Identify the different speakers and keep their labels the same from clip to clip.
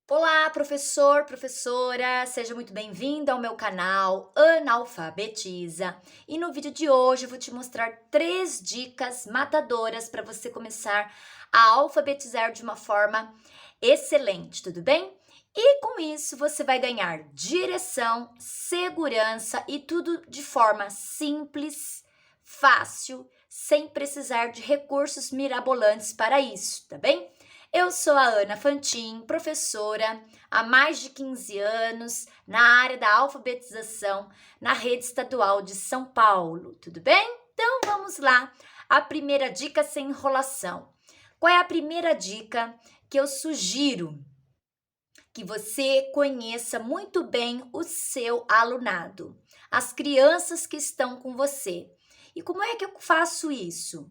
Speaker 1: Olá, professor, professora, seja muito bem-vindo ao meu canal Analfabetiza. E no vídeo de hoje eu vou te mostrar 3 dicas matadoras para você começar a alfabetizar de uma forma excelente, tudo bem? E com isso você vai ganhar direção, segurança e tudo de forma simples, fácil, sem precisar de recursos mirabolantes para isso, tá bem? Eu sou a Ana Fantin, professora há mais de 15 anos na área da alfabetização na rede estadual de São Paulo, tudo bem? Então vamos lá. A primeira dica sem enrolação. Qual é a primeira dica que eu sugiro? Que você conheça muito bem o seu alunado, as crianças que estão com você. E como é que eu faço isso?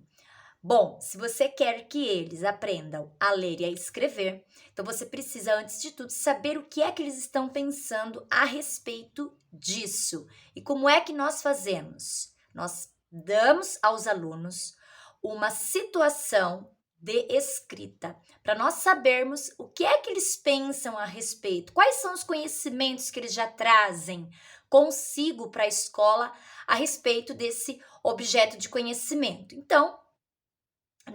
Speaker 1: Bom, se você quer que eles aprendam a ler e a escrever, então você precisa, antes de tudo, saber o que é que eles estão pensando a respeito disso. E como é que nós fazemos? Nós damos aos alunos uma situação de escrita, para nós sabermos o que é que eles pensam a respeito, quais são os conhecimentos que eles já trazem consigo para a escola a respeito desse objeto de conhecimento. Então,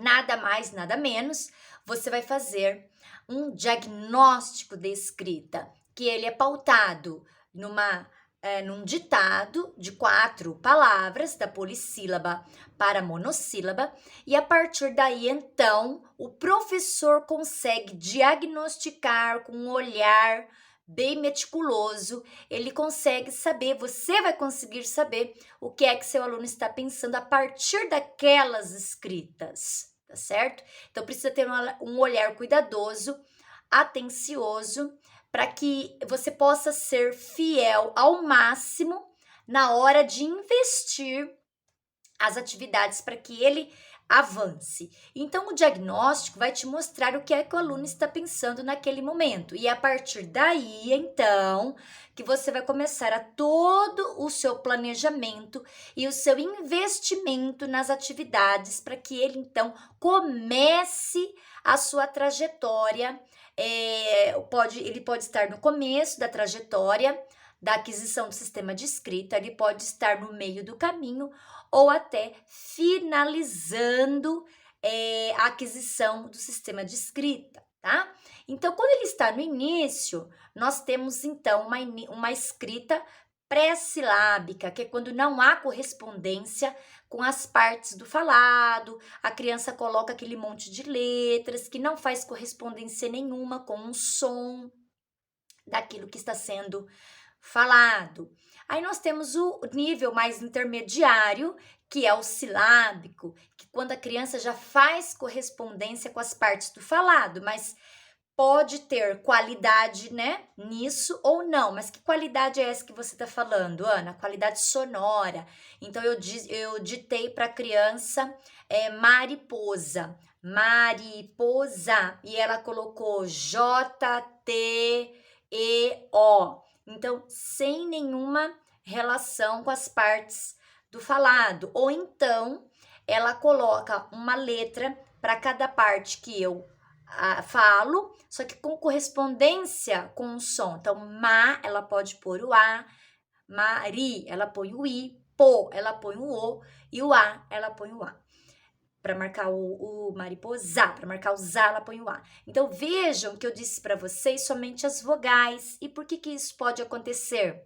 Speaker 1: nada mais, nada menos, você vai fazer um diagnóstico de escrita, que ele é pautado num ditado de 4 palavras, da polissílaba para monossílaba, e a partir daí, então, o professor consegue diagnosticar com um olhar bem meticuloso, ele consegue saber, você vai conseguir saber o que é que seu aluno está pensando a partir daquelas escritas, tá certo? Então precisa ter um olhar cuidadoso, atencioso, para que você possa ser fiel ao máximo na hora de investir as atividades para que ele avance. Então, o diagnóstico vai te mostrar o que é que o aluno está pensando naquele momento. E a partir daí, então, que você vai começar a todo o seu planejamento e o seu investimento nas atividades para que ele, então, comece a sua trajetória. Ele pode estar no começo da trajetória da aquisição do sistema de escrita, ele pode estar no meio do caminho ou até finalizando a aquisição do sistema de escrita, tá? Então, quando ele está no início, nós temos então uma escrita pré-silábica, que é quando não há correspondência com as partes do falado, a criança coloca aquele monte de letras que não faz correspondência nenhuma com o som daquilo que está sendo falado. Aí nós temos o nível mais intermediário, que é o silábico, que quando a criança já faz correspondência com as partes do falado, mas pode ter qualidade, né, nisso ou não. Mas que qualidade é essa que você está falando, Ana? Qualidade sonora. Então eu ditei para a criança mariposa, mariposa, e ela colocou JTEO. Então, sem nenhuma relação com as partes do falado. Ou então, ela coloca uma letra para cada parte que eu falo, só que com correspondência com o som. Então, ela pode pôr o A, mari, ela põe o I, ela põe o O, e o A, ela põe o A. Para marcar o mariposa, para marcar o za, ela põe o A. Então, vejam que eu disse para vocês somente as vogais. E por que isso pode acontecer?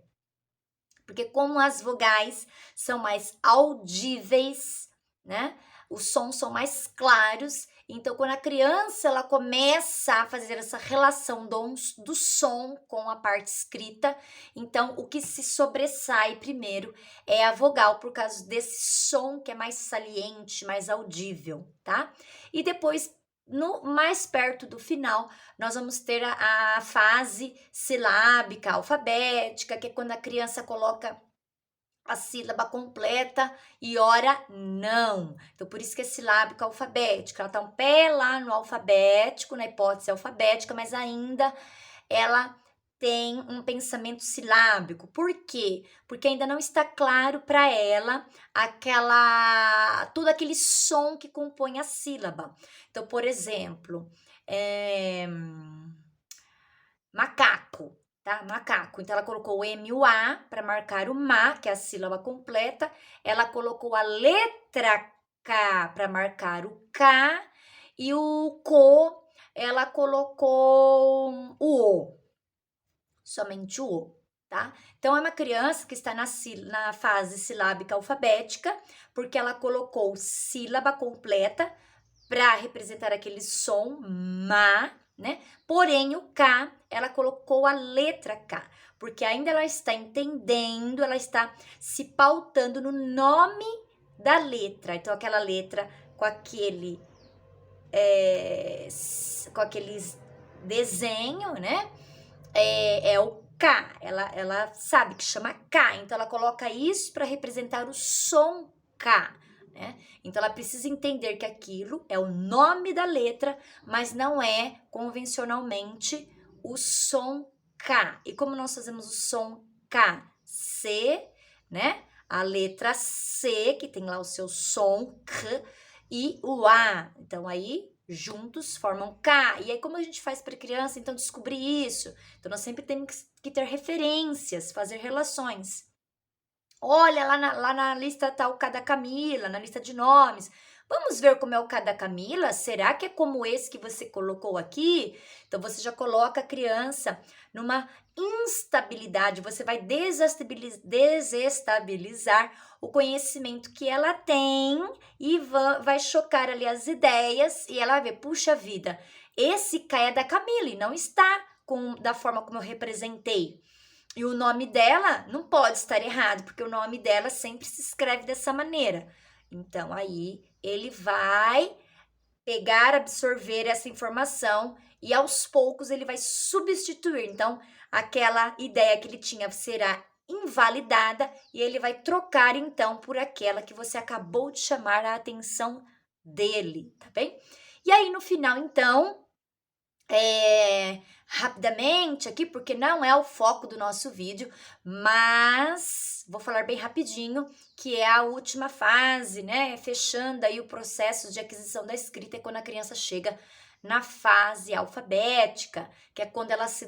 Speaker 1: Porque como as vogais são mais audíveis, né? Os sons são mais claros. Então, quando a criança ela começa a fazer essa relação do som com a parte escrita, então o que se sobressai primeiro é a vogal, por causa desse som que é mais saliente, mais audível, tá? E depois, no mais perto do final, nós vamos ter a fase silábica, alfabética, que é quando a criança coloca a sílaba completa e ora não. Então, por isso que é silábica alfabética. Ela está um pé lá no alfabético, na hipótese alfabética, mas ainda ela tem um pensamento silábico. Por quê? Porque ainda não está claro para ela todo aquele som que compõe a sílaba. Então, por exemplo, macaco, tá? Macaco. Então, ela colocou o M e o A para marcar o ma, que é a sílaba completa. Ela colocou a letra K para marcar o K. E o co, ela colocou o O. Somente o O, tá? Então, é uma criança que está na fase silábica alfabética, porque ela colocou sílaba completa para representar aquele som ma, né? Porém, o K, ela colocou a letra K, porque ainda ela está entendendo, ela está se pautando no nome da letra. Então, aquela letra com aquele com aqueles desenho, né? É o K. Ela sabe que chama K, então ela coloca isso para representar o som K. Né? Então ela precisa entender que aquilo é o nome da letra, mas não é convencionalmente o som K. E como nós fazemos o som K? C, né? A letra C, que tem lá o seu som K, e o A. Então aí juntos formam K. E aí como a gente faz para criança então descobrir isso? Então nós sempre temos que ter referências, fazer relações. Olha, lá na lista tá o K da Camila, na lista de nomes. Vamos ver como é o K da Camila? Será que é como esse que você colocou aqui? Então, você já coloca a criança numa instabilidade, você vai desestabilizar o conhecimento que ela tem e vai chocar ali as ideias e ela vai ver, puxa vida, esse K é da Camila e não está da forma como eu representei. E o nome dela não pode estar errado, porque o nome dela sempre se escreve dessa maneira. Então, aí ele vai pegar, absorver essa informação e aos poucos ele vai substituir. Então, aquela ideia que ele tinha será invalidada e ele vai trocar então por aquela que você acabou de chamar a atenção dele, tá bem? E aí no final, então, rapidamente aqui, porque não é o foco do nosso vídeo, mas vou falar bem rapidinho, que é a última fase, né? Fechando aí o processo de aquisição da escrita, é quando a criança chega na fase alfabética, que é quando ela se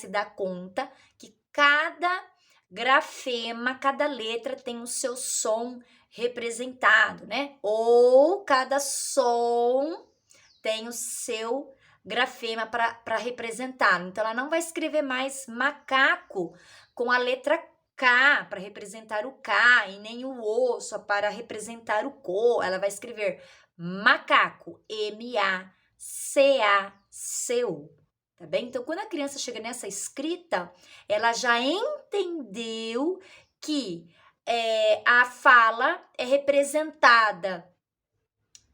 Speaker 1: dá conta que cada grafema, cada letra tem o seu som representado, né? Ou cada som tem o seu grafema para representá-lo. Então, ela não vai escrever mais macaco com a letra K para representar o K e nem o O só para representar o co. Ela vai escrever macaco, M-A-C-A-C-O. Tá bem? Então, quando a criança chega nessa escrita, ela já entendeu que a fala é representada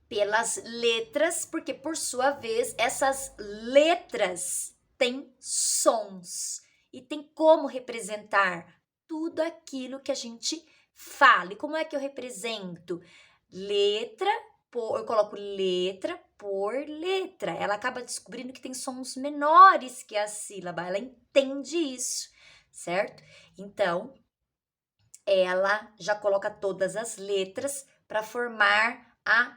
Speaker 1: pelas letras, porque por sua vez essas letras têm sons e tem como representar tudo aquilo que a gente fala. E como é que eu represento? Eu coloco letra por letra. Ela acaba descobrindo que tem sons menores que a sílaba, ela entende isso, certo? Então, ela já coloca todas as letras para formar a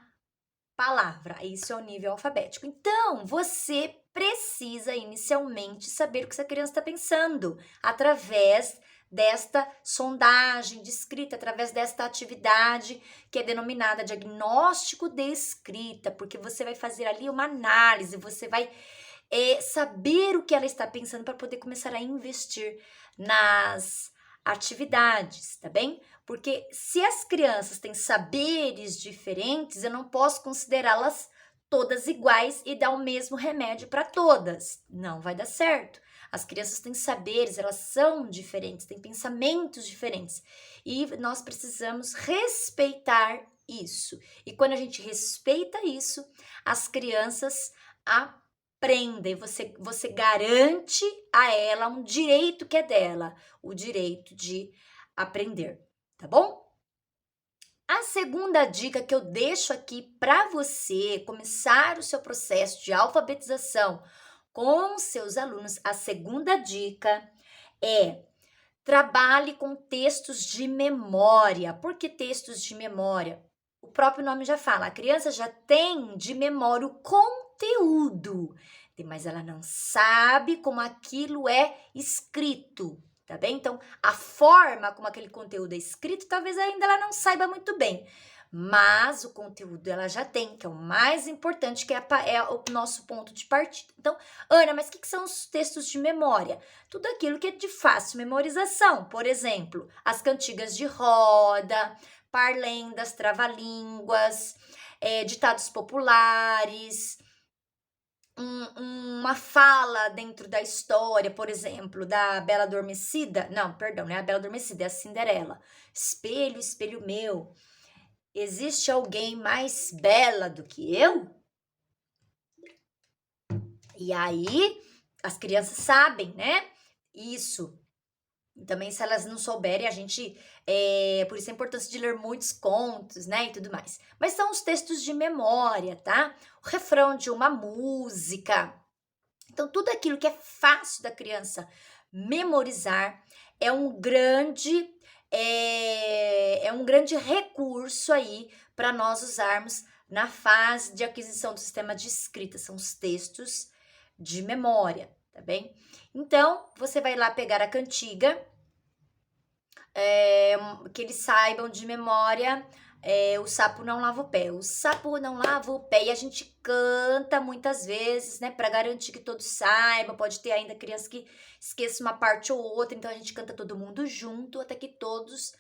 Speaker 1: palavra. Isso é o nível alfabético. Então, você precisa inicialmente saber o que essa criança está pensando através desta sondagem de escrita, através desta atividade que é denominada diagnóstico de escrita, porque você vai fazer ali uma análise, você vai saber o que ela está pensando para poder começar a investir nas atividades, tá bem? Porque se as crianças têm saberes diferentes, eu não posso considerá-las todas iguais e dar o mesmo remédio para todas. Não vai dar certo. As crianças têm saberes, elas são diferentes, têm pensamentos diferentes. E nós precisamos respeitar isso. E quando a gente respeita isso, as crianças aprendem. Você garante a ela um direito que é dela, o direito de aprender. Tá bom? A segunda dica que eu deixo aqui para você começar o seu processo de alfabetização com seus alunos, a segunda dica é: trabalhe com textos de memória. Por que textos de memória? O próprio nome já fala, a criança já tem de memória o conteúdo conteúdo, mas ela não sabe como aquilo é escrito, tá bem? Então, a forma como aquele conteúdo é escrito, talvez ainda ela não saiba muito bem, mas o conteúdo ela já tem, que é o mais importante, que é o nosso ponto de partida. Então, Ana, mas o que são os textos de memória? Tudo aquilo que é de fácil memorização, por exemplo, as cantigas de roda, parlendas, trava-línguas, ditados populares, uma fala dentro da história, por exemplo, da Bela Adormecida. Não, perdão, não é a Bela Adormecida, é a Cinderela. Espelho, espelho meu, existe alguém mais bela do que eu? E aí, as crianças sabem, né? Isso. Também, se elas não souberem, a gente. Por isso a importância de ler muitos contos, né? E tudo mais. Mas são os textos de memória, tá? O refrão de uma música. Então, tudo aquilo que é fácil da criança memorizar é um grande. É um grande recurso aí para nós usarmos na fase de aquisição do sistema de escrita. São os textos de memória, tá bem? Então, você vai lá pegar a cantiga, que eles saibam de memória, o sapo não lava o pé. O sapo não lava o pé. E a gente canta muitas vezes, né? Para garantir que todos saibam. Pode ter ainda criança que esqueça uma parte ou outra. Então, a gente canta todo mundo junto até que todos,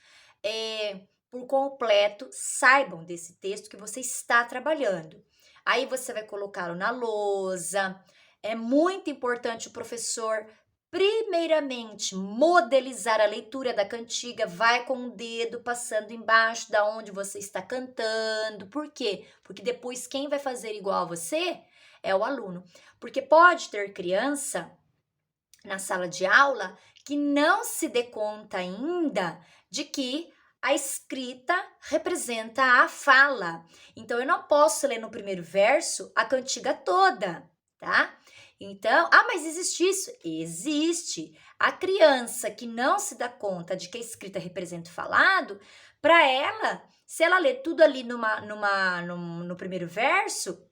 Speaker 1: por completo, saibam desse texto que você está trabalhando. Aí, você vai colocá-lo na lousa. É muito importante o professor, primeiramente, modelizar a leitura da cantiga, vai com o dedo passando embaixo da onde você está cantando. Por quê? Porque depois quem vai fazer igual a você é o aluno. Porque pode ter criança na sala de aula que não se dê conta ainda de que a escrita representa a fala. Então, eu não posso ler no primeiro verso a cantiga toda, tá? Então, mas existe isso? Existe. A criança que não se dá conta de que a escrita representa o falado, para ela, se ela ler tudo ali no primeiro verso,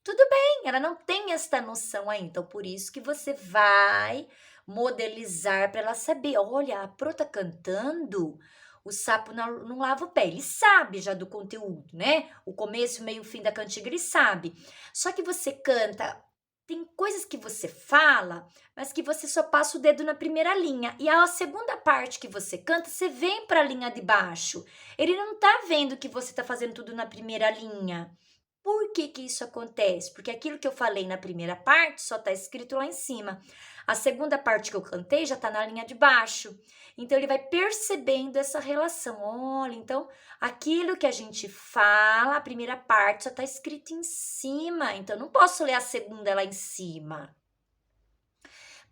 Speaker 1: tudo bem, ela não tem esta noção ainda. Então, por isso que você vai modelizar para ela saber. Olha, a Pro tá cantando, o sapo não lava o pé. Ele sabe já do conteúdo, né? O começo, o meio, o fim da cantiga, ele sabe. Só que você canta, tem coisas que você fala, mas que você só passa o dedo na primeira linha. E a segunda parte que você canta, você vem para a linha de baixo. Ele não tá vendo que você tá fazendo tudo na primeira linha. Por que que isso acontece? Porque aquilo que eu falei na primeira parte só está escrito lá em cima. A segunda parte que eu cantei já está na linha de baixo. Então, ele vai percebendo essa relação. Olha, então, aquilo que a gente fala, a primeira parte só está escrito em cima. Então, eu não posso ler a segunda lá em cima.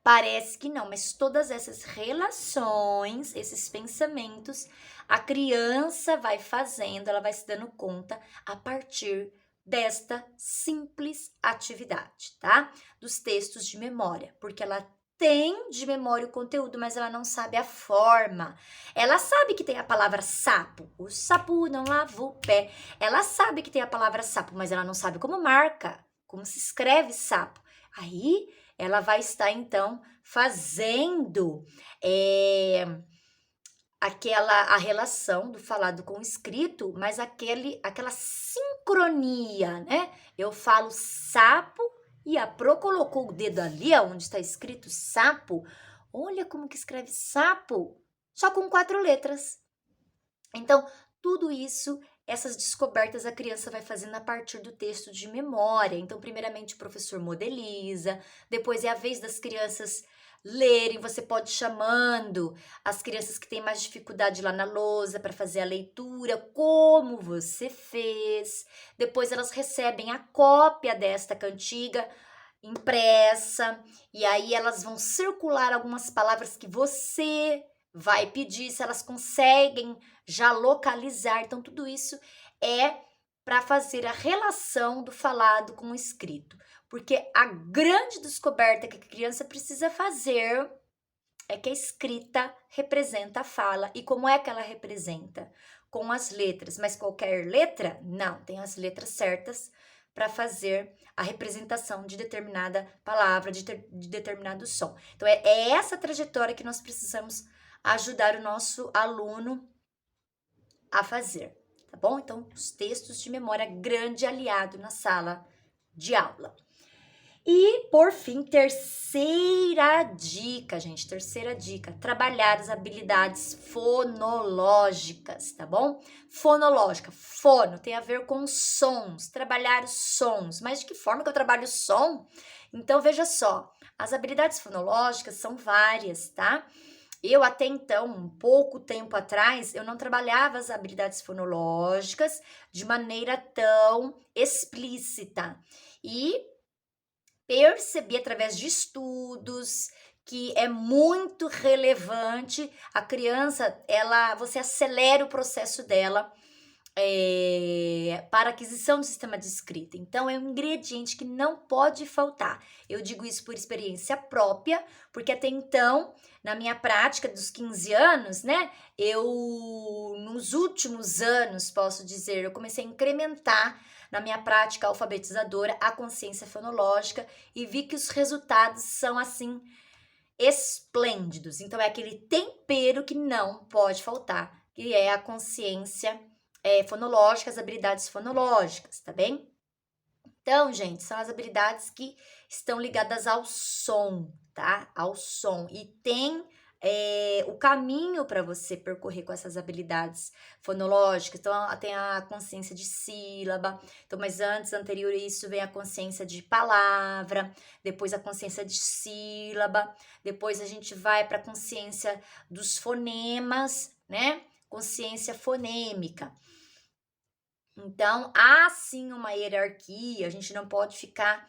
Speaker 1: Parece que não, mas todas essas relações, esses pensamentos, a criança vai fazendo, ela vai se dando conta a partir desta simples atividade, tá? Dos textos de memória, porque ela tem de memória o conteúdo, mas ela não sabe a forma. Ela sabe que tem a palavra sapo, o sapo não lava o pé. Ela sabe que tem a palavra sapo, mas ela não sabe como marca, como se escreve sapo. Aí ela vai estar, então, fazendo a relação do falado com o escrito, mas aquela sincronia, né? Eu falo sapo e a Pro colocou o dedo ali onde está escrito sapo. Olha como que escreve sapo, só com 4 letras. Então, tudo isso, essas descobertas a criança vai fazendo a partir do texto de memória. Então, primeiramente o professor modeliza, depois é a vez das crianças lerem, você pode ir chamando as crianças que têm mais dificuldade lá na lousa para fazer a leitura, como você fez. Depois elas recebem a cópia desta cantiga impressa, e aí elas vão circular algumas palavras que você vai pedir, se elas conseguem já localizar. Então, tudo isso é para fazer a relação do falado com o escrito. Porque a grande descoberta que a criança precisa fazer é que a escrita representa a fala. E como é que ela representa? Com as letras. Mas qualquer letra? Não, tem as letras certas para fazer a representação de determinada palavra, de determinado som. Então, é essa trajetória que nós precisamos ajudar o nosso aluno a fazer, tá bom? Então, os textos de memória, grande aliado na sala de aula. E, por fim, terceira dica, gente, terceira dica, trabalhar as habilidades fonológicas, tá bom? Fonológica, fono, tem a ver com sons, trabalhar os sons. Mas de que forma que eu trabalho o som? Então, veja só, as habilidades fonológicas são várias, tá? Eu até então, um pouco tempo atrás, eu não trabalhava as habilidades fonológicas de maneira tão explícita. E percebi através de estudos que é muito relevante a criança, você acelera o processo dela para aquisição do sistema de escrita. Então, é um ingrediente que não pode faltar. Eu digo isso por experiência própria, porque até então, na minha prática dos 15 anos, né, nos últimos anos, posso dizer, eu comecei a incrementar na minha prática alfabetizadora a consciência fonológica e vi que os resultados são, assim, esplêndidos. Então, é aquele tempero que não pode faltar, que é a consciência fonológica, as habilidades fonológicas, tá bem? Então, gente, são as habilidades que estão ligadas ao som, tá? Ao som. E tem o caminho para você percorrer com essas habilidades fonológicas. Então, tem a consciência de sílaba. Então, mas anterior a isso, vem a consciência de palavra, depois a consciência de sílaba, depois a gente vai para a consciência dos fonemas, né? Consciência fonêmica. Então, há sim uma hierarquia, a gente não pode ficar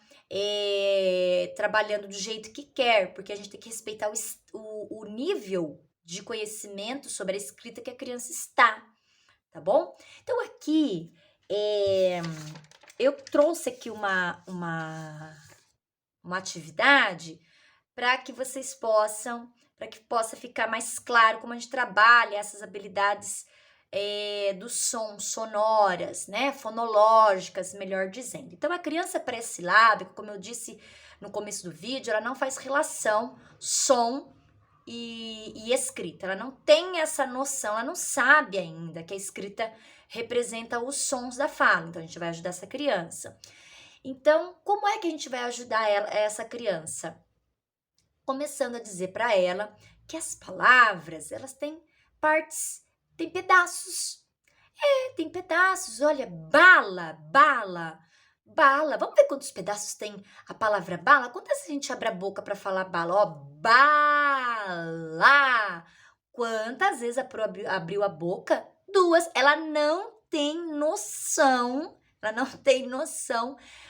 Speaker 1: trabalhando do jeito que quer, porque a gente tem que respeitar o nível de conhecimento sobre a escrita que a criança está, tá bom? Então, aqui, eu trouxe aqui uma atividade para que vocês possa ficar mais claro como a gente trabalha essas habilidades do som, sonoras, né, fonológicas, melhor dizendo. Então, a criança pré-silábica, como eu disse no começo do vídeo, ela não faz relação som e escrita. Ela não tem essa noção, ela não sabe ainda que a escrita representa os sons da fala. Então, a gente vai ajudar essa criança. Então, como é que a gente vai ajudar essa criança? Começando a dizer para ela que as palavras, elas têm partes, tem pedaços. Tem pedaços. Olha, bala, bala, bala. Vamos ver quantos pedaços tem a palavra bala? Quantas a gente abre a boca para falar bala? Ó, bala. Quantas vezes abriu a boca? 2. Ela não tem noção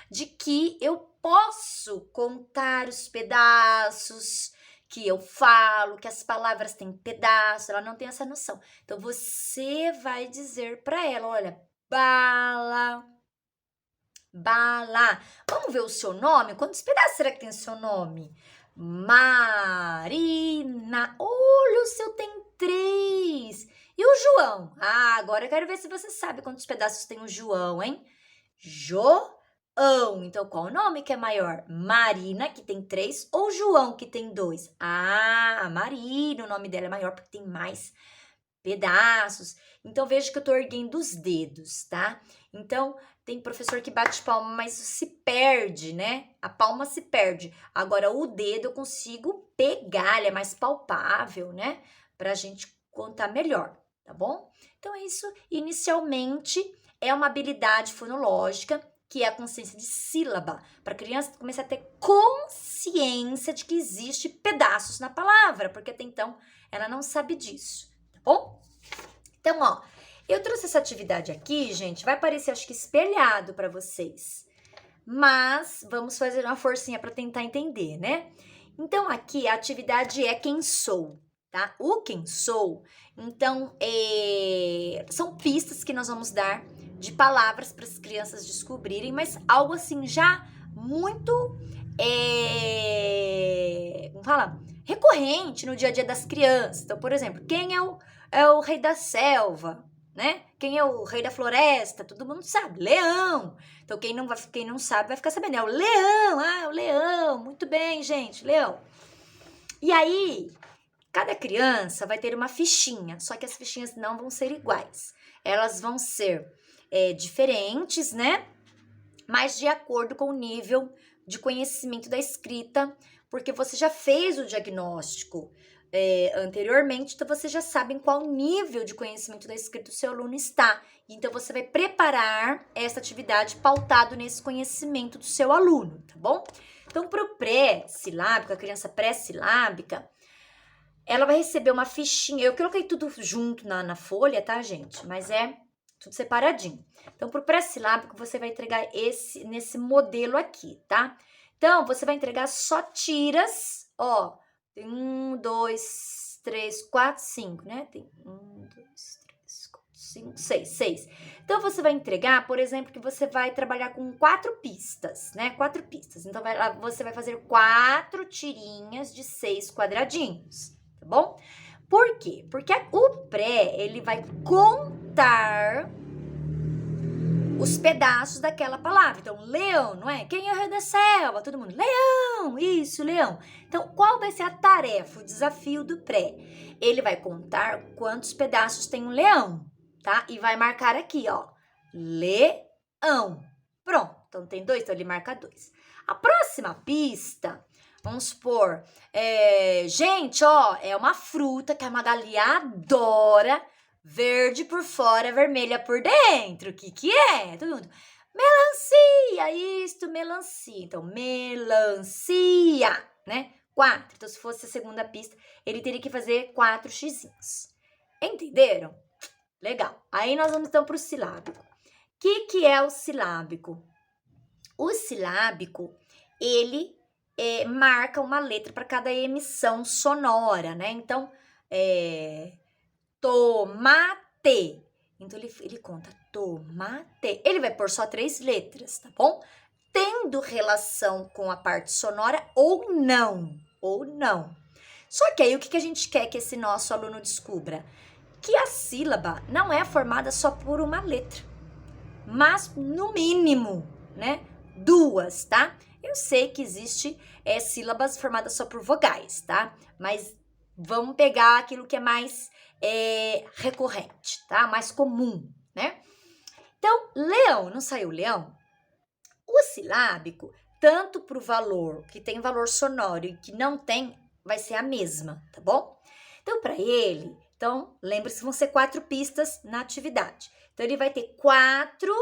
Speaker 1: de que eu posso contar os pedaços que eu falo, que as palavras têm pedaços, ela não tem essa noção. Então, você vai dizer para ela, olha, bala, bala. Vamos ver o seu nome? Quantos pedaços será que tem o seu nome? Marina. Olha, o seu tem 3. E o João? Agora eu quero ver se você sabe quantos pedaços tem o João, hein? João. Então, qual o nome que é maior? Marina, que tem 3, ou João, que tem 2? A Marina, o nome dela é maior porque tem mais pedaços. Então, veja que eu tô erguendo os dedos, tá? Então, tem professor que bate palma, mas se perde, né? A palma se perde. Agora, o dedo eu consigo pegar, ele é mais palpável, né? Pra gente contar melhor, tá bom? Então, é isso. Inicialmente, é uma habilidade fonológica, que é a consciência de sílaba, para a criança começar a ter consciência de que existe pedaços na palavra, porque até então ela não sabe disso, tá bom? Então, ó, eu trouxe essa atividade aqui, gente, vai parecer, acho que espelhado para vocês, mas vamos fazer uma forcinha para tentar entender, né? Então, aqui a atividade é quem sou, tá? O quem sou, então, são pistas que nós vamos dar de palavras para as crianças descobrirem, mas algo assim já muito, como fala? Recorrente no dia a dia das crianças. Então, por exemplo, quem é o rei da selva? né? Quem é o rei da floresta? Todo mundo sabe, leão. Então, quem não sabe vai ficar sabendo, é o leão, o leão. Muito bem, gente, leão. E aí, cada criança vai ter uma fichinha, só que as fichinhas não vão ser iguais. Elas vão ser diferentes, né? Mas de acordo com o nível de conhecimento da escrita, porque você já fez o diagnóstico anteriormente, então você já sabe em qual nível de conhecimento da escrita o seu aluno está. Então, você vai preparar essa atividade pautado nesse conhecimento do seu aluno, tá bom? Então, para o pré-silábico, a criança pré-silábica, ela vai receber uma fichinha. Eu coloquei tudo junto na folha, tá, gente? Mas é tudo separadinho. Então, pro pré-silábico, você vai entregar nesse modelo aqui, tá? Então, você vai entregar só tiras, ó. Tem 1, 2, 3, 4, 5, né? Tem 1, 2, 3, 4, 5, 6. Então, você vai entregar, por exemplo, que você vai trabalhar com 4 pistas, né? 4 pistas. Então, você vai fazer 4 tirinhas de 6 quadradinhos, tá bom? Por quê? Porque o pré, ele vai contar os pedaços daquela palavra. Então, leão, não é? Quem é o rei da selva? Todo mundo, leão, isso, leão. Então, qual vai ser a tarefa, o desafio do pré? Ele vai contar quantos pedaços tem um leão, tá? E vai marcar aqui, ó, leão. Pronto, então tem 2, então ele marca 2. A próxima pista, vamos supor, gente, ó, é uma fruta que a Magali adora, verde por fora, vermelha por dentro. O que é? Todo mundo. Melancia, isto, melancia. Então, melancia, né? 4. Então, se fosse a segunda pista, ele teria que fazer 4 xizinhos. Entenderam? Legal. Aí nós vamos então para o silábico. O que é o silábico? O silábico, ele marca uma letra para cada emissão sonora, né? Então, tomate. Então, ele conta tomate. Ele vai pôr só 3 letras, tá bom? Tendo relação com a parte sonora ou não. Ou não. Só que aí, o que a gente quer que esse nosso aluno descubra? Que a sílaba não é formada só por uma letra, mas, no mínimo, né, 2, tá? Eu sei que existe sílabas formadas só por vogais, tá? Mas vamos pegar aquilo que é mais recorrente, tá? Mais comum, né? Então, leão, não saiu leão? O silábico, tanto para o valor que tem valor sonoro e que não tem, vai ser a mesma, tá bom? Então, para ele, lembre-se, vão ser 4 pistas na atividade. Então, ele vai ter 4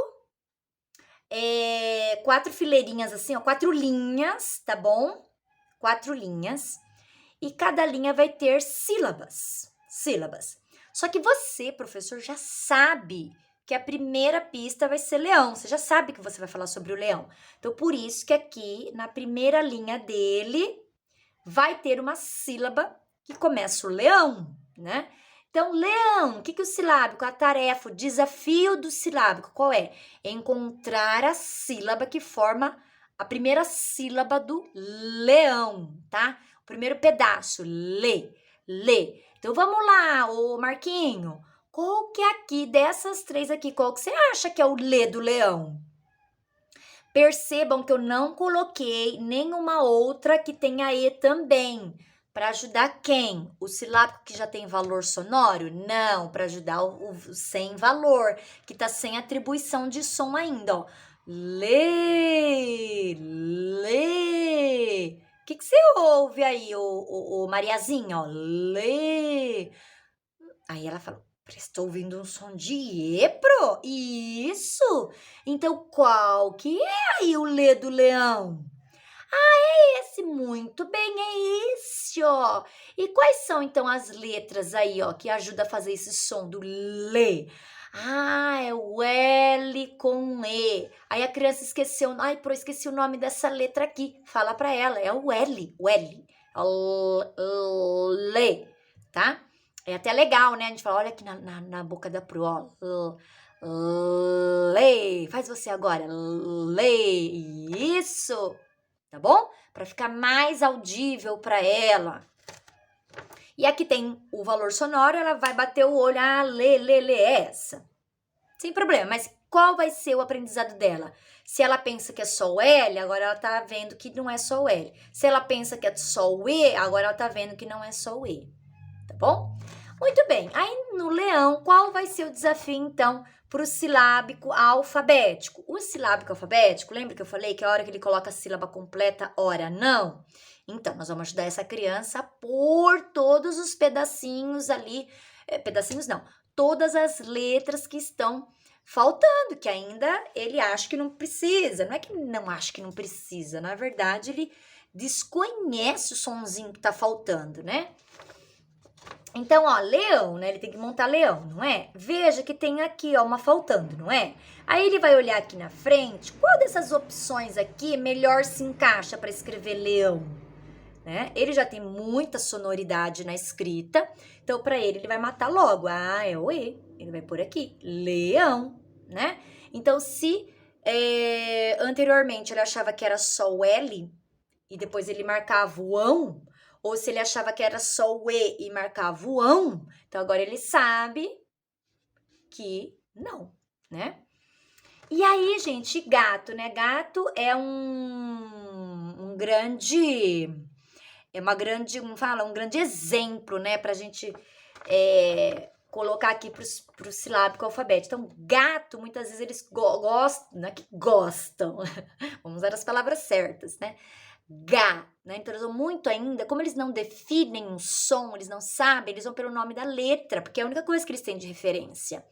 Speaker 1: fileirinhas assim, ó, 4 linhas, tá bom? 4 linhas. E cada linha vai ter sílabas. Só que você, professor, já sabe que a primeira pista vai ser leão. Você já sabe que você vai falar sobre o leão. Então, por isso que aqui, na primeira linha dele, vai ter uma sílaba que começa o leão, né? Então, leão, o que o silábico, a tarefa, o desafio do silábico, qual é? Encontrar a sílaba que forma a primeira sílaba do leão, tá? O primeiro pedaço, lê. Então, vamos lá, ô Marquinho. Qual que é aqui, dessas 3 aqui, qual que você acha que é o lê do leão? Percebam que eu não coloquei nenhuma outra que tenha E também. Para ajudar quem? O silábico que já tem valor sonoro? Não, para ajudar o sem valor, que tá sem atribuição de som ainda, ó. Lê. O que você ouve aí, ô Mariazinha, ó? Lê. Aí ela falou, estou ouvindo um som de E, pro? Isso! Então, qual que é aí o lê do leão? Esse, muito bem, é esse, ó. E quais são, então, as letras aí, ó, que ajudam a fazer esse som do lê? É o L com E. Aí a criança esqueceu, esqueci o nome dessa letra aqui. Fala pra ela, é o L, lê, tá? É até legal, né? A gente fala, olha aqui na boca da Pro, ó. Lê. Faz você agora. Lê. Isso. Tá bom? Para ficar mais audível para ela. E aqui tem o valor sonoro, ela vai bater o olho, lê, é essa. Sem problema, mas qual vai ser o aprendizado dela? Se ela pensa que é só o L, agora ela tá vendo que não é só o L. Se ela pensa que é só o E, agora ela tá vendo que não é só o E. Tá bom? Muito bem. Aí no leão, qual vai ser o desafio então para o silábico alfabético? O silábico alfabético, lembra que eu falei que a hora que ele coloca a sílaba completa, ora não? Então, nós vamos ajudar essa criança a pôr todos os pedacinhos ali, pedacinhos não, todas as letras que estão faltando, que ainda ele acha que não precisa. Não é que não acha que não precisa, na verdade ele desconhece o sonzinho que tá faltando, né? Então, ó, leão, né? Ele tem que montar leão, não é? Veja que tem aqui, ó, uma faltando, não é? Aí ele vai olhar aqui na frente, qual dessas opções aqui melhor se encaixa para escrever leão, né? Ele já tem muita sonoridade na escrita, então para ele vai matar logo. Ah, é o E. Ele vai pôr aqui, leão, né? Então, se anteriormente ele achava que era só o L e depois ele marcava o ão, ou se ele achava que era só o E e marcava o ão, então agora ele sabe que não, né? E aí, gente, gato, né? Gato é um grande, um grande exemplo, né? Pra gente colocar aqui pro silábico alfabeto. Então, gato, muitas vezes eles gostam, não é que gostam, vamos usar as palavras certas, né? Né? Então, eles vão muito ainda, como eles não definem um som, eles não sabem, eles vão pelo nome da letra, porque é a única coisa que eles têm de referência.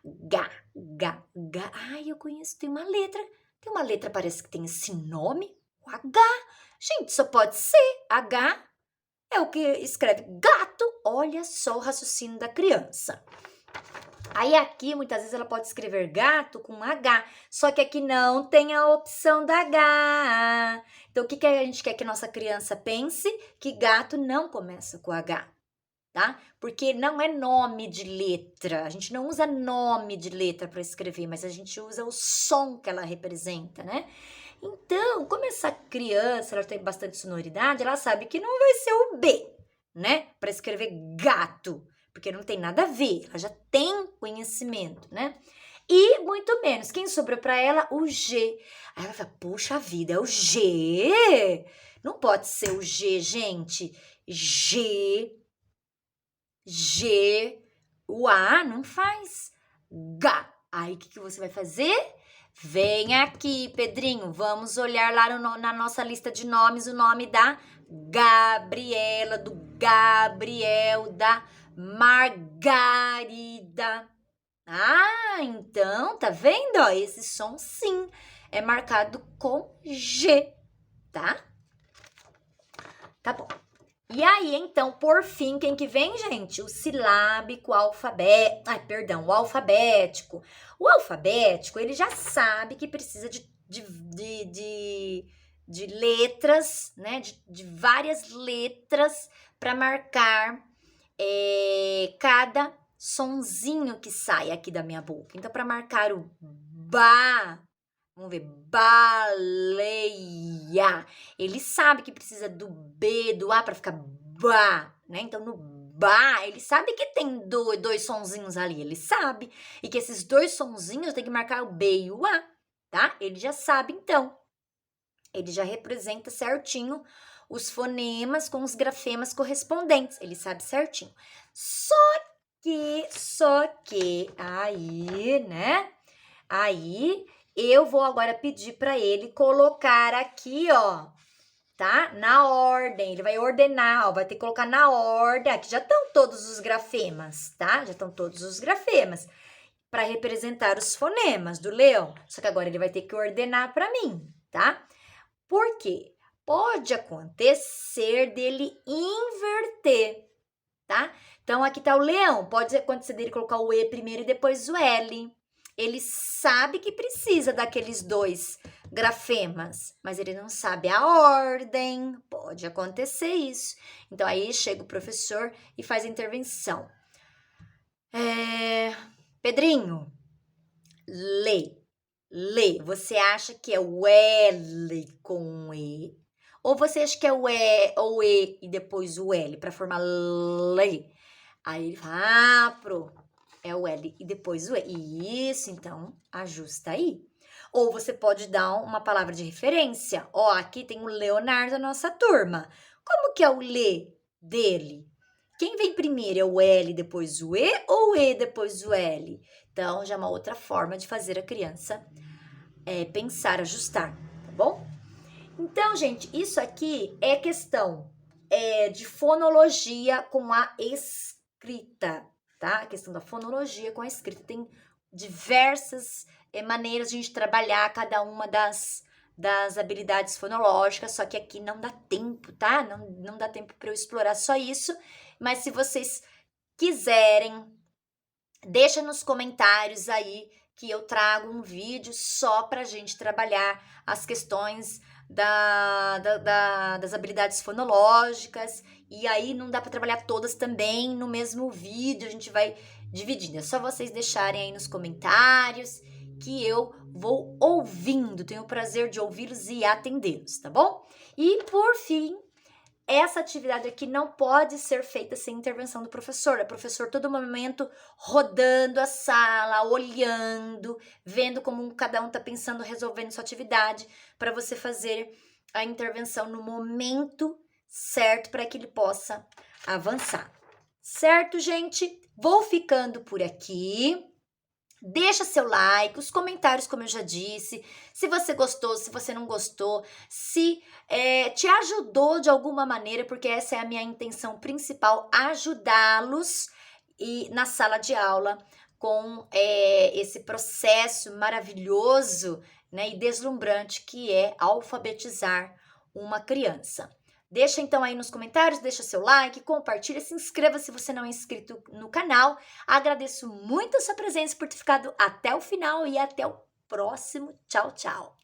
Speaker 1: Gá. Ai, eu conheço, tem uma letra, parece que tem esse nome, o H. Gente, só pode ser H, é o que escreve gato. Olha só o raciocínio da criança. Aí aqui, muitas vezes, ela pode escrever gato com H, só que aqui não tem a opção da H. Então, o que a gente quer que nossa criança pense? Que gato não começa com H, tá? Porque não é nome de letra. A gente não usa nome de letra para escrever, mas a gente usa o som que ela representa, né? Então, como essa criança ela tem bastante sonoridade, ela sabe que não vai ser o B, né? Para escrever gato, porque não tem nada a ver, ela já tem conhecimento, né? E muito menos, quem sobrou para ela? O G. Aí ela fala, puxa vida, é o G? Não pode ser o G, gente. G, o A não faz. Gá. Aí o que você vai fazer? Vem aqui, Pedrinho, vamos olhar lá na nossa lista de nomes o nome da Gabriela, do Gabriel, da Margarida. Ah, então, tá vendo? Ó, esse som sim é marcado com G, tá? Tá bom. E aí, então, por fim, quem que vem, gente? O silábico alfabeto. Ai, perdão, o alfabético. O alfabético, ele já sabe que precisa de letras, né? De várias letras para marcar cada sonzinho que sai aqui da minha boca. Então, para marcar o ba, vamos ver, baleia. Ele sabe que precisa do B, do A para ficar ba, né? Então, no ba, ele sabe que tem dois sonzinhos ali, ele sabe. E que esses dois sonzinhos tem que marcar o B e o A, tá? Ele já sabe, então. Ele já representa certinho os fonemas com os grafemas correspondentes. Ele sabe certinho. Só que, aí, né? Aí, eu vou agora pedir para ele colocar aqui, ó, tá? Na ordem. Ele vai ordenar, ó, vai ter que colocar na ordem. Aqui já estão todos os grafemas, tá? Já estão todos os grafemas para representar os fonemas do leão. Só que agora ele vai ter que ordenar para mim, tá? Por quê? Pode acontecer dele inverter, tá? Então, aqui tá o leão. Pode acontecer dele colocar o E primeiro e depois o L. Ele sabe que precisa daqueles dois grafemas, mas ele não sabe a ordem. Pode acontecer isso. Então, aí chega o professor e faz a intervenção. Pedrinho, lê. Você acha que é o L com E Ou você acha que é o E ou E e depois o L para formar le? Aí ele fala, é o L e depois o E. Isso, então, ajusta aí. Ou você pode dar uma palavra de referência. Ó, aqui tem o Leonardo da nossa turma. Como que é o Lê dele? Quem vem primeiro? É o L depois o E ou o E depois o L? Então, já é uma outra forma de fazer a criança pensar, ajustar, tá bom? Então, gente, isso aqui é questão de fonologia com a escrita, tá? A questão da fonologia com a escrita. Tem diversas maneiras de a gente trabalhar cada uma das habilidades fonológicas, só que aqui não dá tempo, tá? Não dá tempo para eu explorar só isso, mas se vocês quiserem, deixa nos comentários aí que eu trago um vídeo só pra gente trabalhar as questões das habilidades fonológicas, e aí não dá para trabalhar todas também no mesmo vídeo, a gente vai dividindo. É só vocês deixarem aí nos comentários que eu vou ouvindo, tenho o prazer de ouvi-los e atendê-los, tá bom? E por fim, essa atividade aqui não pode ser feita sem intervenção do professor. É o professor todo momento rodando a sala, olhando, vendo como cada um está pensando, resolvendo sua atividade, para você fazer a intervenção no momento certo para que ele possa avançar. Certo, gente? Vou ficando por aqui. Deixa seu like, os comentários, como eu já disse, se você gostou, se você não gostou, se te ajudou de alguma maneira, porque essa é a minha intenção principal, ajudá-los na sala de aula com esse processo maravilhoso, né, e deslumbrante que é alfabetizar uma criança. Deixa então aí nos comentários, deixa seu like, compartilha, se inscreva se você não é inscrito no canal. Agradeço muito a sua presença por ter ficado até o final e até o próximo. Tchau, tchau!